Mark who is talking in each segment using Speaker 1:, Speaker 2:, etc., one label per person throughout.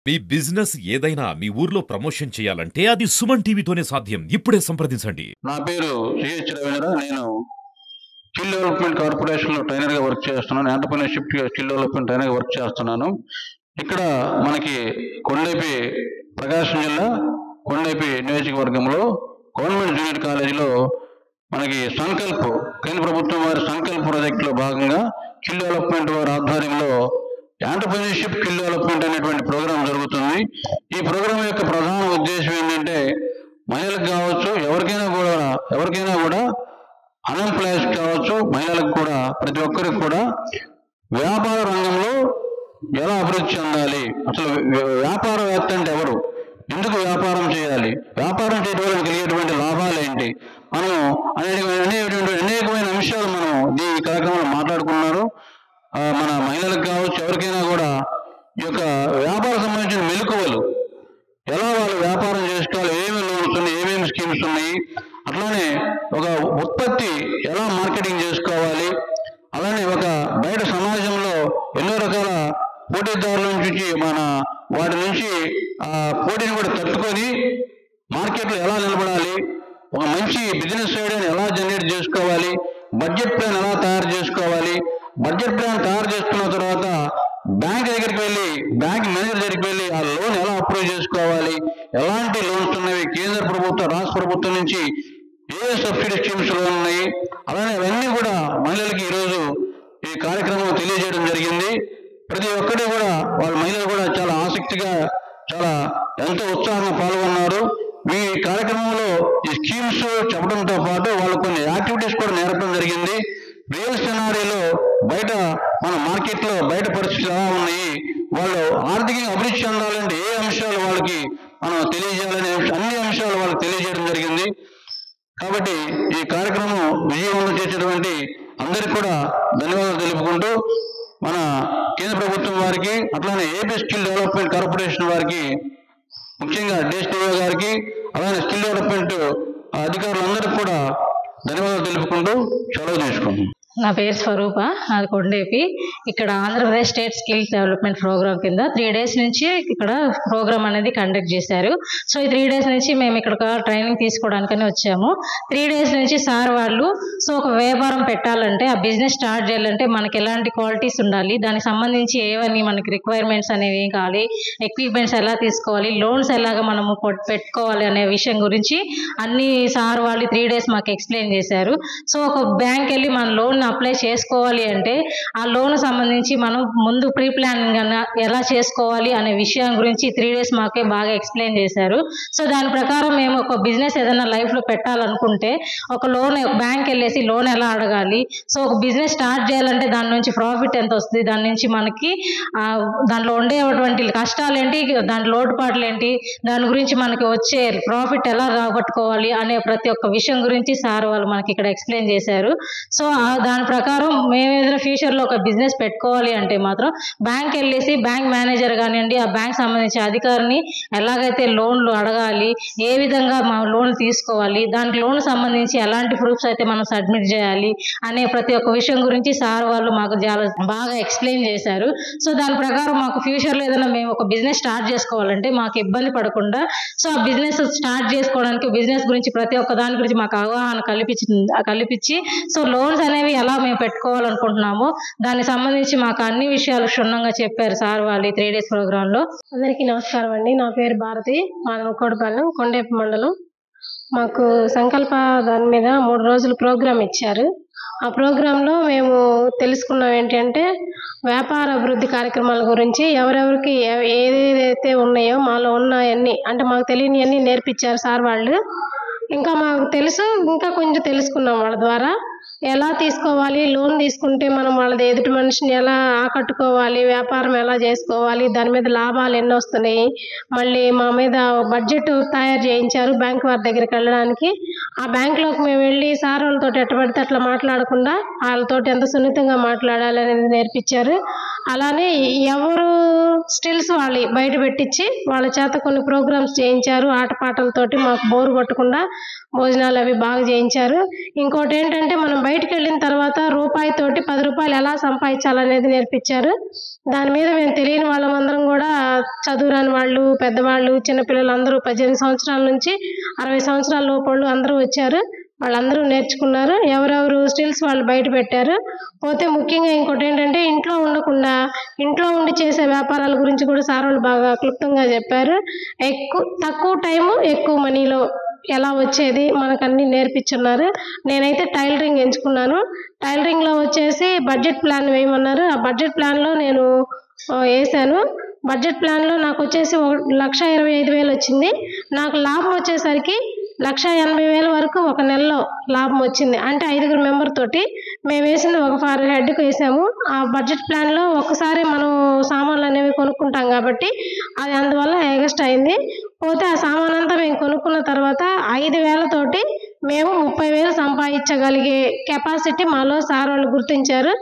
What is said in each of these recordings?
Speaker 1: మీ business ఏదైనా మీ ఊర్లో promotion చేయాలంటే అది సుమన్ టీవీతోనే సాధ్యం. ఇప్పుడే సంప్రదించండి.
Speaker 2: నా పేరు సిహెచ్ రవీంద్ర. నేను స్కిల్ డెవలప్మెంట్ కార్పొరేషన్లో ట్రైనర్గా వర్క్ చేస్తున్నాను. ఎంటర్‌ప్రెన్యూర్‌షిప్ స్కిల్ డెవలప్మెంట్ ట్రైనర్గా వర్క్ చేస్తున్నాను. ఇక్కడ మనకి కొండైపి ప్రకాశం జిల్లా కొండైపి నియోజకవర్గంలో గవర్నమెంట్ జూనియర్ కాలేజీలో మనకి సంకల్ప్ కేంద్ర ప్రభుత్వం వారి సంకల్ప్ ప్రాజెక్టులో భాగంగా స్కిల్ డెవలప్మెంట్ వారి ఆధ్వర్యంలో ఎంటర్‌ప్రెన్యూర్‌షిప్ స్కిల్ డెవలప్మెంట్ అనేటువంటి ప్రోగ్రాం జరుగుతుంది. ఈ ప్రోగ్రాం యొక్క ప్రధాన ఉద్దేశం ఏంటంటే మహిళలకు కావచ్చు, ఎవరికైనా కూడా అన్ఎంప్లాయ్స్ కావచ్చు, మహిళలకు కూడా ప్రతి ఒక్కరికి కూడా వ్యాపార రంగంలో ఎలా అభివృద్ధి చెందాలి, అసలు వ్యాపారవేత్త అంటే ఎవరు, ఎందుకు వ్యాపారం చేయాలి, వ్యాపారం చేయడం వల్ల కలిగేటువంటి లాభాలు ఏంటి, మనం అనేకమైన అంశాలు మనం ఈ కార్యక్రమంలో మాట్లాడుకున్నారు. మన మహిళలకు కావచ్చు, ఎవరికైనా కూడా ఈ యొక్క వ్యాపార సంబంధించిన మెలకువలు, ఎలా వాళ్ళు వ్యాపారం చేసుకోవాలి, ఏమేమి లోన్స్ ఉన్నాయి, ఏమేమి స్కీమ్స్ ఉన్నాయి, అట్లానే ఒక ఉత్పత్తి ఎలా మార్కెటింగ్ చేసుకోవాలి, అలానే ఒక బయట సమాజంలో ఎన్నో రకాల పోటీదారుల నుంచి వాటి నుంచి పోటీని కూడా తట్టుకొని మార్కెట్లో ఎలా నిలబడాలి, ఒక మంచి బిజినెస్ ఐడియాని ఎలా జనరేట్ చేసుకోవాలి, బడ్జెట్ ప్లాన్ ఎలా తయారు చేసుకోవాలి, బడ్జెట్ ప్లాన్ తయారు చేసుకున్న తర్వాత బ్యాంక్ మేనేజర్ దగ్గరికి వెళ్ళి ఆ లోన్ ఎలా అప్రూవ్ చేసుకోవాలి, ఎలాంటి లోన్స్ ఉన్నవి, కేంద్ర ప్రభుత్వం రాష్ట్ర ప్రభుత్వం నుంచి ఏ సబ్సిడీ స్కీమ్స్ లోన్ ఉన్నాయి, అలానే అవన్నీ కూడా మహిళలకి ఈరోజు ఈ కార్యక్రమం తెలియజేయడం జరిగింది. ప్రతి ఒక్కటి కూడా వాళ్ళ మహిళలు కూడా చాలా ఆసక్తిగా ఎంతో ఉత్సాహంగా పాల్గొన్నారు. ఈ కార్యక్రమంలో ఈ స్కీమ్స్ చెప్పడంతో పాటు వాళ్ళు కొన్ని యాక్టివిటీస్ కూడా నేర్పడం జరిగింది. రియల్ సినారీలో బయట మన మార్కెట్లో బయట పరిస్థితులు ఎలా ఉన్నాయి, వాళ్ళు ఆర్థికంగా అభివృద్ధి చెందాలంటే ఏ అంశాలు వాళ్ళకి మనం తెలియజేయాలనే అన్ని అంశాలు వాళ్ళకి తెలియజేయడం జరిగింది. కాబట్టి ఈ కార్యక్రమం విజయవంతం చేసేటువంటి అందరికీ కూడా ధన్యవాదాలు తెలుపుకుంటూ, మన కేంద్ర ప్రభుత్వం వారికి, అట్లానే ఏపీ స్కిల్ డెవలప్మెంట్ కార్పొరేషన్ వారికి, ముఖ్యంగా డిఎస్టీఓ గారికి, అలానే స్కిల్ డెవలప్మెంట్ అధికారులందరికీ కూడా ధన్యవాదాలు తెలుపుకుంటూ సెలవు తీసుకుంటున్నాను.
Speaker 3: నా పేరు స్వరూప, నాది కొండేపి. ఇక్కడ Andhra Pradesh state skill development programme కింద 3 days నుంచి ఇక్కడ ప్రోగ్రామ్ అనేది కండక్ట్ చేశారు. సో ఈ 3 days నుంచి మేము ఇక్కడ ట్రైనింగ్ తీసుకోవడానికని వచ్చాము. 3 days నుంచి సార్ వాళ్ళు ఒక వ్యాపారం పెట్టాలంటే, ఆ బిజినెస్ స్టార్ట్ చేయాలంటే మనకి ఎలాంటి క్వాలిటీస్ ఉండాలి, దానికి సంబంధించి ఏవన్నీ మనకి రిక్వైర్మెంట్స్ అనేవి ఏం కావాలి, ఎక్విప్మెంట్స్ ఎలా తీసుకోవాలి, లోన్స్ ఎలాగ మనము పెట్టుకోవాలి అనే విషయం గురించి అన్ని సార్ వాళ్ళు 3 days మాకు ఎక్స్ప్లెయిన్ చేశారు. సో ఒక బ్యాంక్ వెళ్ళి మన లోన్ అప్లై చేసుకోవాలి అంటే ఆ లోన్ సంబంధించి మనం ముందు ప్రీ ప్లానింగ్ ఎలా చేసుకోవాలి అనే విషయం గురించి 3 days మాకే బాగా ఎక్స్ప్లెయిన్ చేశారు. సో దాని ప్రకారం మేము ఒక బిజినెస్ ఏదైనా లైఫ్ లో పెట్టాలనుకుంటే ఒక బ్యాంక్ వెళ్ళేసి లోన్ ఎలా అడగాలి, సో ఒక బిజినెస్ స్టార్ట్ చేయాలంటే దాని నుంచి ప్రాఫిట్ ఎంత వస్తుంది, దాని నుంచి మనకి దాంట్లో ఉండేటువంటి కష్టాలు ఏంటి, దాంట్లో లోటుపాట్లు ఏంటి, దాని గురించి మనకి వచ్చే ప్రాఫిట్ ఎలా రాబట్టుకోవాలి అనే ప్రతి ఒక్క విషయం గురించి సార్ వాళ్ళు మనకి ఇక్కడ ఎక్స్ప్లెయిన్ చేశారు. సో దాని ప్రకారం మేము ఏదైనా ఫ్యూచర్లో ఒక బిజినెస్ పెట్టుకోవాలి అంటే మాత్రం బ్యాంక్ వెళ్ళేసి బ్యాంక్ మేనేజర్ కానివ్వండి, ఆ బ్యాంక్ సంబంధించిన అధికారిని ఎలాగైతే లోన్లు అడగాలి, ఏ విధంగా లోన్ తీసుకోవాలి, దానికి లోన్ సంబంధించి ఎలాంటి ప్రూఫ్స్ అయితే మనం సబ్మిట్ చేయాలి అనే ప్రతి ఒక్క విషయం గురించి సార్ వాళ్ళు మాకు చాలా బాగా ఎక్స్ప్లెయిన్ చేశారు. సో దాని ప్రకారం మాకు ఫ్యూచర్లో ఏదైనా మేము ఒక బిజినెస్ స్టార్ట్ చేసుకోవాలంటే మాకు ఇబ్బంది పడకుండా, సో ఆ బిజినెస్ స్టార్ట్ చేసుకోవడానికి బిజినెస్ గురించి ప్రతి ఒక్క దాని గురించి మాకు అవగాహన కల్పించి సో లోన్స్ అనేవి ఎలా మేము పెట్టుకోవాలనుకుంటున్నామో దానికి సంబంధించి మాకు అన్ని విషయాలు క్షుణ్ణంగా చెప్పారు సార్ వాళ్ళు 3 days ప్రోగ్రామ్ లో.
Speaker 4: అందరికీ నమస్కారం అండి. నా పేరు భారతి, మాది కోడిపాలెం, కొండేపి మండలం. మాకు సంకల్ప దాని మీద 3 రోజులు ప్రోగ్రామ్ ఇచ్చారు. ఆ ప్రోగ్రాంలో మేము తెలుసుకున్నాం ఏంటంటే వ్యాపార అభివృద్ధి కార్యక్రమాల గురించి, ఎవరెవరికి ఏదైతే ఉన్నాయో మాలో ఉన్నాయన్నీ, అంటే మాకు తెలియనివన్నీ నేర్పించారు సార్ వాళ్ళు. ఇంకా మాకు తెలుసు, ఇంకా కొంచెం తెలుసుకున్నాం వాళ్ళ ద్వారా. ఎలా తీసుకోవాలి, లోన్ తీసుకుంటే మనం వాళ్ళది ఎదుటి మనిషిని ఎలా ఆకట్టుకోవాలి, వ్యాపారం ఎలా చేసుకోవాలి, దాని మీద లాభాలు ఎన్ని వస్తున్నాయి, మళ్ళీ మా మీద బడ్జెట్ తయారు చేయించారు బ్యాంక్ వారి దగ్గరికి వెళ్ళడానికి. ఆ బ్యాంకులోకి మేము వెళ్ళి సార్ వాళ్ళతో ఎట్ట పడితే అట్లా మాట్లాడకుండా వాళ్ళతోటి ఎంత సున్నితంగా మాట్లాడాలి అనేది నేర్పించారు. అలానే ఎవరు స్టిల్స్ వాళ్ళు బయట పెట్టించి వాళ్ళ చేత కొన్ని ప్రోగ్రామ్స్ చేయించారు. ఆటపాటలతోటి మాకు బోరు కొట్టకుండా భోజనాలు అవి బాగా చేయించారు. ఇంకోటి ఏంటంటే మనం బయటకు వెళ్ళిన తర్వాత రూపాయితోటి 10 రూపాయలు ఎలా సంపాదించాలనేది నేర్పించారు. దాని మీద మేము తెలియని వాళ్ళమందరం కూడా చదువురాని వాళ్ళు, పెద్దవాళ్ళు, చిన్నపిల్లలు అందరూ 18 సంవత్సరాల నుంచి 60 సంవత్సరాల లోపళ్ళు అందరూ వచ్చారు. వాళ్ళందరూ నేర్చుకున్నారు. ఎవరెవరు స్టిల్స్ వాళ్ళు బయట పెట్టారు. పోతే ముఖ్యంగా ఇంకోటి ఏంటంటే ఇంట్లో ఉండకుండా ఇంట్లో ఉండి చేసే వ్యాపారాల గురించి కూడా సార్ వాళ్ళు బాగా క్లుప్తంగా చెప్పారు. తక్కువ టైము ఎక్కువ మనీలో ఎలా వచ్చేది మనకు అన్ని నేర్పించున్నారు. నేనైతే టైలరింగ్ ఎంచుకున్నాను. టైలరింగ్లో వచ్చేసి బడ్జెట్ ప్లాన్ వేయమన్నారు. ఆ బడ్జెట్ ప్లాన్లో నేను వేసాను. బడ్జెట్ ప్లాన్లో నాకు వచ్చేసి 1,25,000 వచ్చింది. నాకు లాభం వచ్చేసరికి 1,80,000 వరకు ఒక నెలలో లాభం వచ్చింది. అంటే 5 మెంబర్ తోటి మేము వేసింది ఒక ఫర్ హెడ్కి వేసాము. ఆ బడ్జెట్ ప్లాన్లో ఒక్కసారి మనం సామాన్లు అనేవి కొనుక్కుంటాం కాబట్టి అది అందువల్ల ఎగస్ట్ అయింది. పోతే ఆ సామాన్ అంతా మేము కొనుక్కున్న తర్వాత 5,000 తోటి మేము 30,000 సంపాదించగలిగే కెపాసిటీ మాలో సార్ వాళ్ళు గుర్తించారు.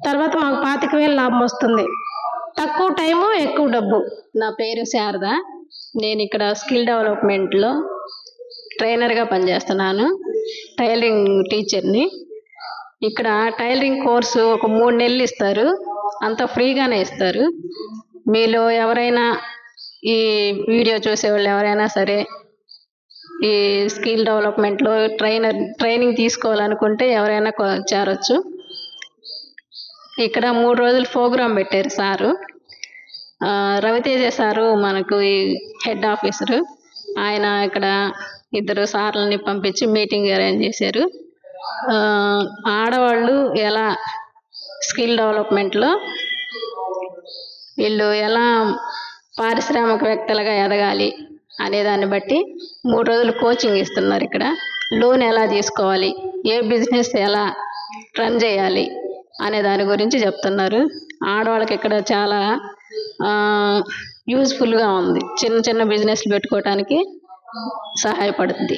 Speaker 4: తర్వాత మాకు 25,000 లాభం వస్తుంది. తక్కువ టైము ఎక్కువ డబ్బు.
Speaker 5: నా పేరు శారద. నేను ఇక్కడ స్కిల్ డెవలప్మెంట్లో ట్రైనర్గా పనిచేస్తున్నాను. టైలరింగ్ టీచర్ని. ఇక్కడ టైలరింగ్ కోర్సు ఒక 3 నెలలు ఇస్తారు. అంతా ఫ్రీగానే ఇస్తారు. మీలో ఎవరైనా ఈ వీడియో చూసేవాళ్ళు ఎవరైనా సరే ఈ స్కిల్ డెవలప్మెంట్లో ట్రైనింగ్ తీసుకోవాలనుకుంటే ఎవరైనా చేరొచ్చు. ఇక్కడ 3 రోజులు ప్రోగ్రాం పెట్టారు సారు. రవితేజ సారు మనకు ఈ హెడ్ ఆఫీసరు. ఆయన ఇక్కడ 2 సార్లని పంపించి మీటింగ్ అరేంజ్ చేశారు. ఆడవాళ్ళు ఎలా స్కిల్ డెవలప్మెంట్లో వీళ్ళు ఎలా పారిశ్రామికవేత్తలుగా ఎదగాలి అనే దాన్ని బట్టి 3 రోజులు కోచింగ్ ఇస్తున్నారు. ఇక్కడ లోన్ ఎలా తీసుకోవాలి, ఏ బిజినెస్ ఎలా రన్ చేయాలి అనే దాని గురించి చెప్తున్నారు. ఆడవాళ్ళకి ఇక్కడ చాలా యూజ్ఫుల్గా ఉంది. చిన్న చిన్న బిజినెస్లు పెట్టుకోవడానికి సహాయపడుతుంది.